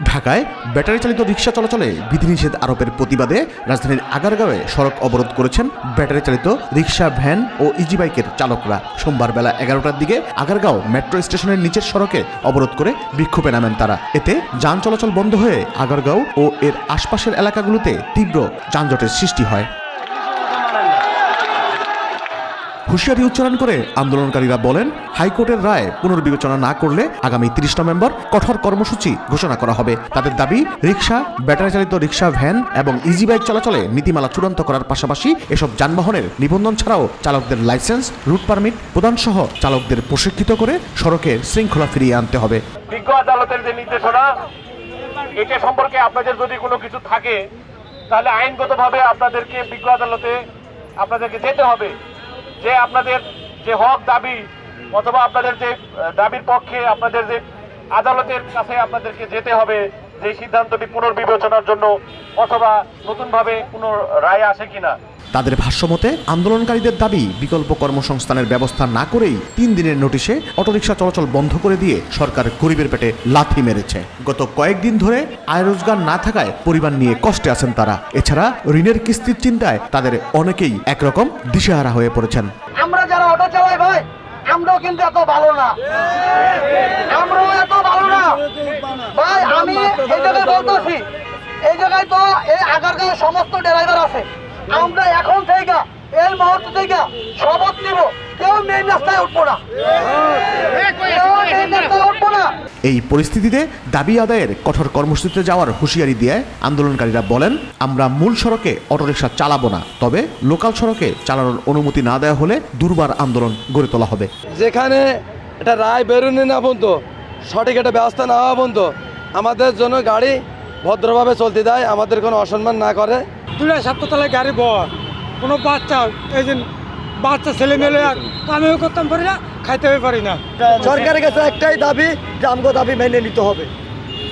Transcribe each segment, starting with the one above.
ঢাকায় ব্যাটারি চালিত রিকশা চলাচলে বিধিনিষেধ আরোপের প্রতিবাদে রাজধানীর আগারগাঁওয়ে সড়ক অবরোধ করেছেন ব্যাটারি চালিত রিকশা, ভ্যান ও ইজি বাইকের চালকরা। সোমবার বেলা 11টার দিকে আগারগাঁও মেট্রো স্টেশনের নিচের সড়কে অবরোধ করে বিক্ষোভে নামেন তারা। এতে যান চলাচল বন্ধ হয়ে আগারগাঁও ও এর আশপাশের এলাকাগুলোতে তীব্র যানজটের সৃষ্টি হয়। হুঁশিয়ারি উচ্চারণ করে আন্দোলনকারীরা বলেন, হাইকোর্টের রায় পুনর্বিবেচনা না করলে আগামী 30 নভেম্বর কঠোর কর্মসূচি ঘোষণা করা হবে। তাদের দাবি, রিকশা, ব্যাটারি চালিত রিকশা, ভ্যান এবং ইজি বাইক চলাচলে নীতিমালা চূড়ান্ত করার পাশাপাশি এসব যানবাহনের নিবন্ধন ছাড়াও চালকদের লাইসেন্স, রুট পারমিট প্রদান সহ চালকদের প্রশিক্ষিত করে সড়কে শৃঙ্খলা ফিরিয়ে আনতে হবে। বিজ্ঞ আদালতের যে নির্দেশনা, এটা সম্পর্কে আপনাদের যদি কোনো কিছু থাকে তাহলে আইনগতভাবে আপনাদেরকে বিজ্ঞ আদালতে আপনাদেরকে যেতে হবে। যে আপনাদের যে হক দাবি অথবা আপনাদের যে দাবির পক্ষে আপনাদের যে আদালতের কাছে আপনাদেরকে যেতে হবে যে সিদ্ধান্তটি পুনর্বিবেচনার জন্য অথবা নতুনভাবে কোনো রায় আসে কিনা। তাদের ভাষ্যমতে আন্দোলনকারীদের দাবি, বিকল্প কর্মসংস্থানের ব্যবস্থা না করেই 3 দিনের নোটিশে অটোরিকশা চলাচল বন্ধ করে দিয়ে সরকার গরিবের পেটে লাথি মেরেছে। গত কয়েকদিন ধরে আয় রোজগার না থাকায় পরিবার নিয়ে কষ্টে আছেন তারা। এছাড়া ঋণের কিস্তির চিন্তায় তাদের অনেকেই একরকম দিশেহারা হয়ে পড়েছেন। আমরা যারা অটো চালাই ভাই, আমরাও কিন্তু এত ভালো না, আমরাও এত ভালো না ভাই। আমি এই জায়গায় বলতেছি, এই জায়গায় তো এই আগারগাঁও সমস্ত ড্রাইভার আছে। আমরা এখন থেকে এই মুহূর্ত থেকে শপথ নিব, কেউ মেইন রাস্তায় উঠবো না, এই পরিস্থিতিতে দাবি আদায়ের কঠোর কর্মসূচিতে যাওয়ার হুঁশিয়ারি দিয়ে আন্দোলনকারীরা বলেন, আমরা মূল সড়কে অটোরিকশা চালাবো না, তবে লোকাল সড়কে চালানোর অনুমতি না দেওয়া হলে দুর্বার আন্দোলন গড়ে তোলা হবে। যেখানে একটা রায় বেরোনি না পর্যন্ত, সঠিক একটা ব্যবস্থা না হওয়া পর্যন্ত আমাদের জন্য গাড়ি ভদ্রভাবে চলতে দেয়, আমাদের কোনো অসম্মান না করে। 2-7 তলায় গাড়ি বর, কোনো বাচ্চা, এই যে বাচ্চা ছেলে মেলে কামেও করতাম পারি না, খাইতেও পারি না। সরকারের কাছে একটাই দাবি যে আমগো দাবি মেনে নিতে হবে,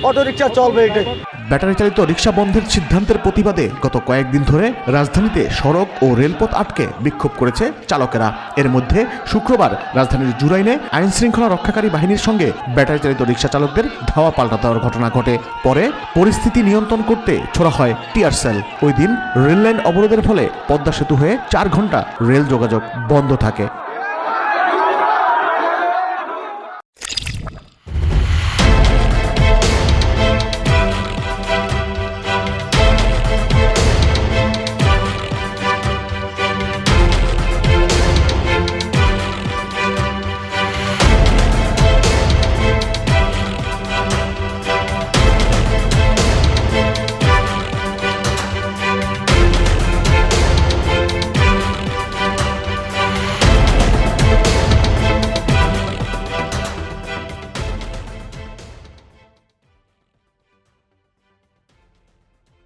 অটোরিকশা চলবে। এটাই ব্যাটারি চালিত রিকশা বন্ধের সিদ্ধান্তের প্রতিবাদে গত কয়েকদিন ধরে রাজধানীতে সড়ক ও রেলপথ আটকে বিক্ষোভ করেছে চালকেরা। এর মধ্যে শুক্রবার রাজধানীর জুরাইনে আইন শৃঙ্খলা রক্ষাকারী বাহিনীর সঙ্গে ব্যাটারি চালিত রিকশা চালকদের ধাওয়া পাল্টা দেওয়ার ঘটনা ঘটে। পরে পরিস্থিতি নিয়ন্ত্রণ করতে ছোড়া হয় টিয়ার সেল। ওই দিন রেললাইন অবরোধের ফলে পদ্মা সেতু হয়ে 4 ঘন্টা রেল যোগাযোগ বন্ধ থাকে।